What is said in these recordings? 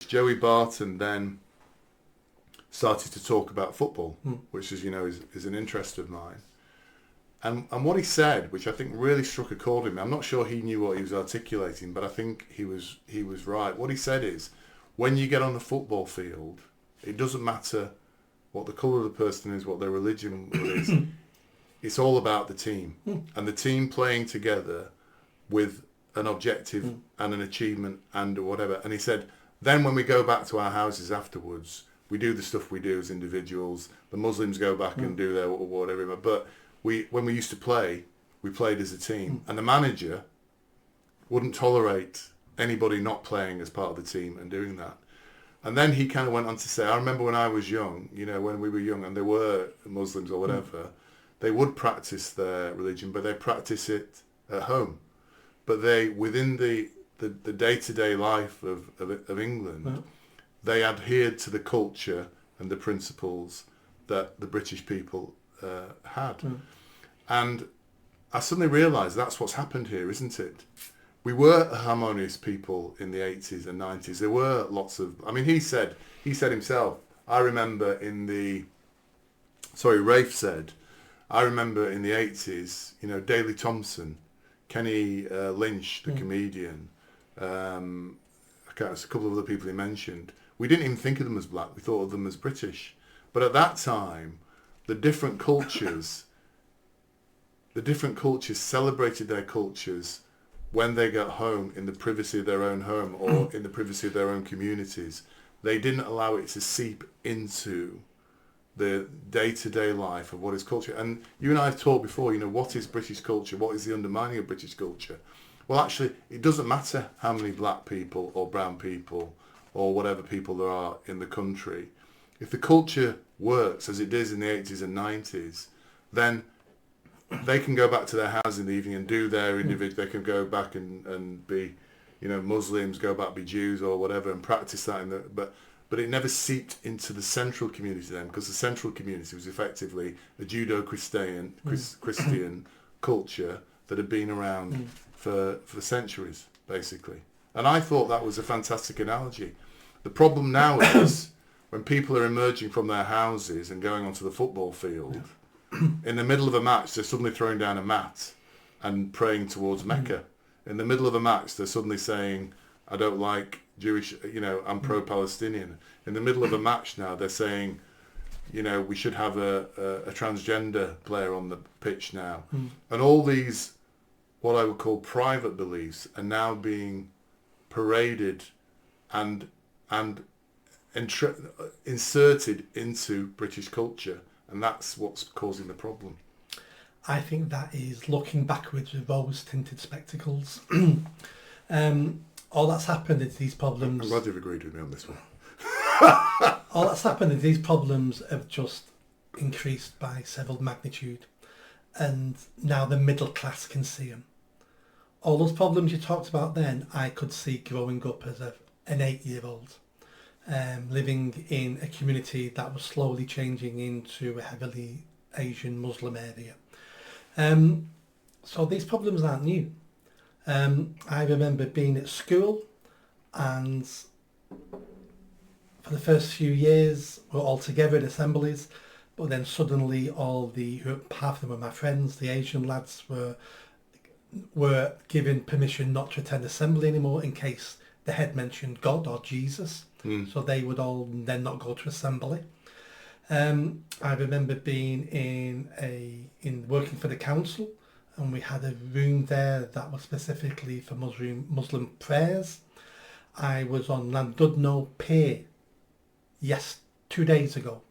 Joey Barton then started to talk about football, which, as you know, is an interest of mine. And what he said, which I think really struck a chord in me, I'm not sure he knew what he was articulating, but I think he was right. What he said is, when you get on the football field, it doesn't matter what the colour of the person is, what their religion is. It's all about the team and the team playing together with an objective and an achievement and whatever. And he said, then when we go back to our houses afterwards, we do the stuff we do as individuals. The Muslims go back and do their whatever. But when we used to play, we played as a team. And the manager wouldn't tolerate anybody not playing as part of the team and doing that. And then he kind of went on to say, I remember when I was young, when we were young and there were Muslims or whatever, they would practice their religion, but they practice it at home. But they, within the day-to-day life of England, they adhered to the culture and the principles that the British people had. And I suddenly realised that's what's happened here, isn't it? We were a harmonious people in the 80s and 90s. There were lots of... I mean, he said himself, I remember Rafe said, I remember in the 80s, Daley Thompson, Kenny Lynch, the comedian, a couple of other people he mentioned, we didn't even think of them as black, we thought of them as British. But at that time, the different cultures celebrated their cultures when they got home in the privacy of their own home or in the privacy of their own communities. They didn't allow it to seep into the day-to-day life of what is culture. And you and I have talked before, what is British culture? What is the undermining of British culture? Well, actually, it doesn't matter how many black people or brown people or whatever people there are in the country. If the culture works as it did in the 80s and 90s, then they can go back to their house in the evening and do their individual. They can go back and be, Muslims, go back be Jews or whatever, and practice that. But it never seeped into the central community then, because the central community was effectively a Judeo-Christian Christian culture that had been around for centuries, basically. And I thought that was a fantastic analogy. The problem now is when people are emerging from their houses and going onto the football field, in the middle of a match, they're suddenly throwing down a mat and praying towards Mecca. In the middle of a match, they're suddenly saying, I don't like Jewish, I'm pro-Palestinian. In the middle of a match now, they're saying, we should have a transgender player on the pitch now. And all these, what I would call private beliefs, are now being paraded and inserted into British culture. And that's what's causing the problem. I think that is looking backwards with rose-tinted spectacles. All that's happened is these problems... I'm glad you've agreed with me on this one. All that's happened is these problems have just increased by several magnitude. And now the middle class can see them. All those problems you talked about then, I could see growing up as an 8-year-old. Living in a community that was slowly changing into a heavily Asian Muslim area. So these problems aren't new. I remember being at school, and for the first few years we're all together in assemblies, but then suddenly half of them were my friends, the Asian lads were given permission not to attend assembly anymore in case the head mentioned God or Jesus. So they would all then not go to assembly. I remember being in working for the council, and we had a room there that was specifically for Muslim prayers. I was on Llandudno Pier, 2 days ago.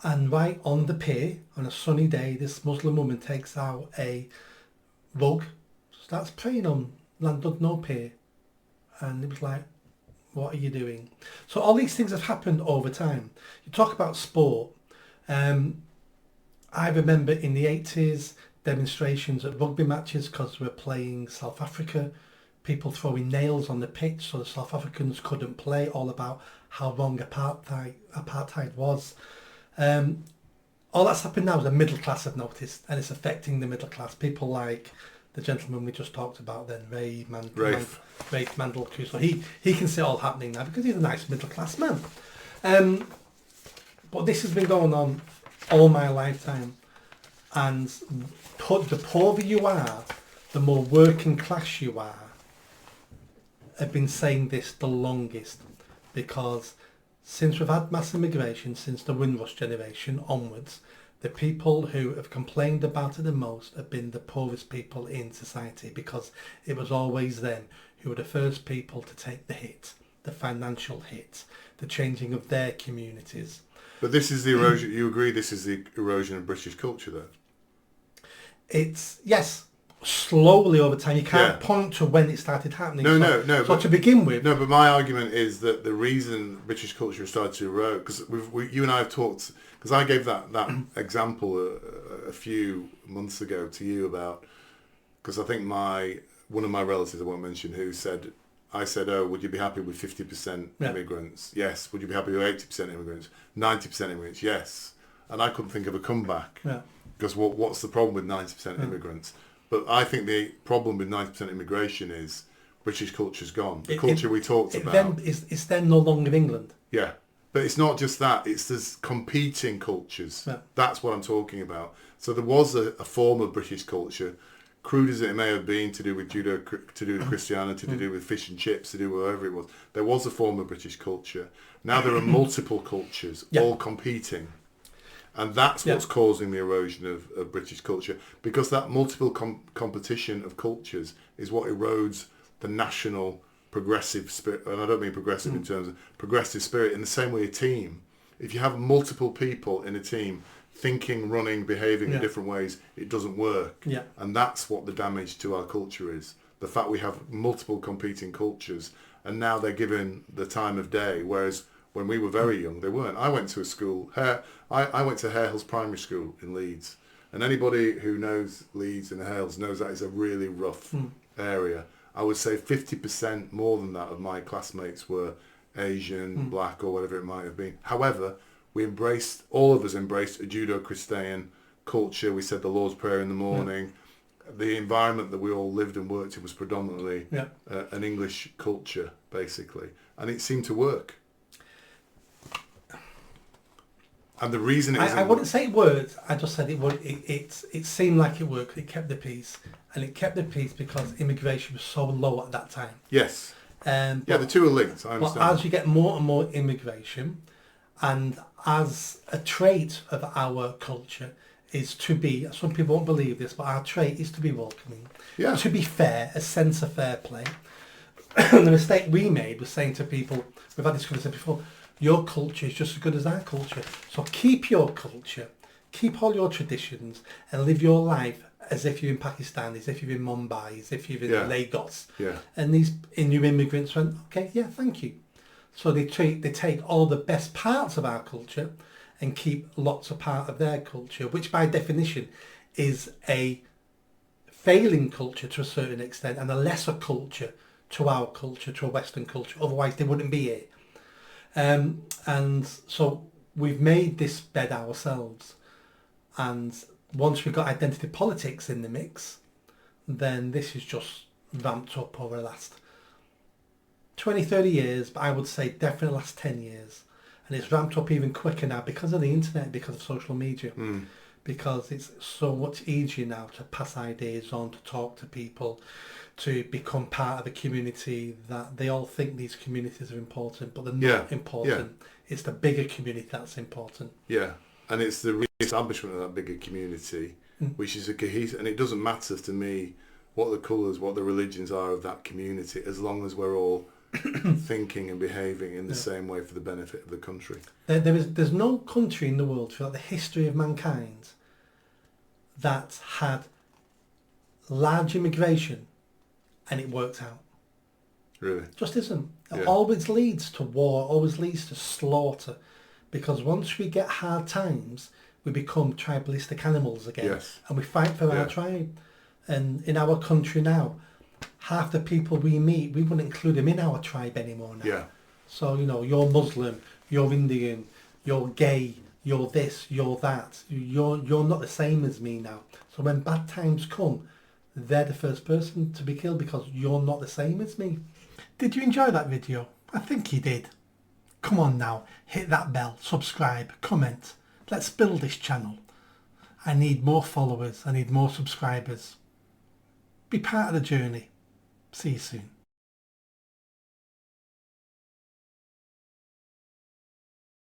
And right on the pier, on a sunny day, this Muslim woman takes out a rug, starts praying on Llandudno Pier. And it was like, what are you doing? So all these things have happened over time. You talk about sport. I remember in the 80s, demonstrations at rugby matches because we're playing South Africa, people throwing nails on the pitch so the South Africans couldn't play, all about how wrong apartheid was. All that's happened now is the middle class have noticed, and it's affecting the middle class. People like the gentleman we just talked about then, Rafe Mandel Crusoe. He can see it all happening now because he's a nice middle class man. But this has been going on all my lifetime, and the poorer you are, the more working class you are. I've been saying this the longest, because since we've had mass immigration, since the Windrush generation onwards, the people who have complained about it the most have been the poorest people in society, because it was always them who were the first people to take the hit, the financial hit, the changing of their communities. But this is the erosion. You agree this is the erosion of British culture, though? It's, yes, slowly over time. You can't point to when it started happening. No. So to begin with... No, but my argument is that the reason British culture started to erode, because you and I have talked, because I gave that example a few months ago to you about, because I think one of my relatives, I won't mention who, I said, oh, would you be happy with 50% immigrants? Yes. Would you be happy with 80% immigrants? 90% immigrants? Yes. And I couldn't think of a comeback. Yeah. Because what's the problem with 90% immigrants? But I think the problem with 90% immigration is British culture's gone. The culture we talked about. It's then no longer England. Yeah. But it's not just that. There's competing cultures. Yeah. That's what I'm talking about. So there was a form of British culture, crude as it may have been, to do with judo, to do with Christianity, to do with fish and chips, to do with whatever it was. There was a form of British culture. Now there are multiple cultures, all competing. And that's what's causing the erosion of British culture, because that multiple competition of cultures is what erodes the national progressive spirit. And I don't mean progressive in terms of progressive spirit, in the same way a team. If you have multiple people in a team thinking, running, behaving in different ways, it doesn't work. Yeah. And that's what the damage to our culture is. The fact we have multiple competing cultures, and now they're given the time of day, whereas when we were very young, they weren't. I went to a school, I went to Hare Hills Primary School in Leeds, and anybody who knows Leeds and Hare Hills knows that is a really rough area. I would say 50% more than that of my classmates were Asian, black, or whatever it might have been. However, all of us embraced a Judeo-Christian culture. We said the Lord's Prayer in the morning. The environment that we all lived and worked in was predominantly an English culture, basically. And it seemed to work. And the reason I wouldn't say it worked. I just said it would. It seemed like it worked. It kept the peace, and it kept the peace because immigration was so low at that time. Yes. The two are linked. I understand. But as you get more and more immigration, and as a trait of our culture is to be, some people won't believe this, but our trait is to be welcoming, to be fair, a sense of fair play. The mistake we made was saying to people, we've had this conversation before, your culture is just as good as our culture. So keep your culture, keep all your traditions, and live your life as if you're in Pakistan, as if you're in Mumbai, as if you're in Lagos. Yeah. And these new immigrants went, okay, thank you. So they take all the best parts of our culture and keep lots of part of their culture, which by definition is a failing culture to a certain extent and a lesser culture to our culture, to a Western culture. Otherwise they wouldn't be here. And so we've made this bed ourselves, and once we've got identity politics in the mix, then this is just ramped up over the last 20, 30 years, but I would say definitely the last 10 years. And it's ramped up even quicker now because of the internet, because of social media, because it's so much easier now to pass ideas on, to talk to people, to become part of a community that they all think these communities are important, but they're not important. Yeah. It's the bigger community that's important. Yeah, and it's the re-establishment of that bigger community, which is a cohesive, and it doesn't matter to me what the colours, what the religions are of that community, as long as we're all thinking and behaving in the same way for the benefit of the country. There's no country in the world throughout the history of mankind that had large immigration and it worked out. Really? Just isn't. It always leads to war, always leads to slaughter, because once we get hard times, we become tribalistic animals again, and we fight for our tribe. And in our country now, half the people we meet, we wouldn't include them in our tribe anymore now. Yeah. So, you're Muslim, you're Indian, you're gay, you're this, you're that. You're not the same as me now. So when bad times come, they're the first person to be killed because you're not the same as me. Did you enjoy that video? I think you did. Come on now, hit that bell, subscribe, comment. Let's build this channel. I need more followers, I need more subscribers. Be part of the journey. See you soon.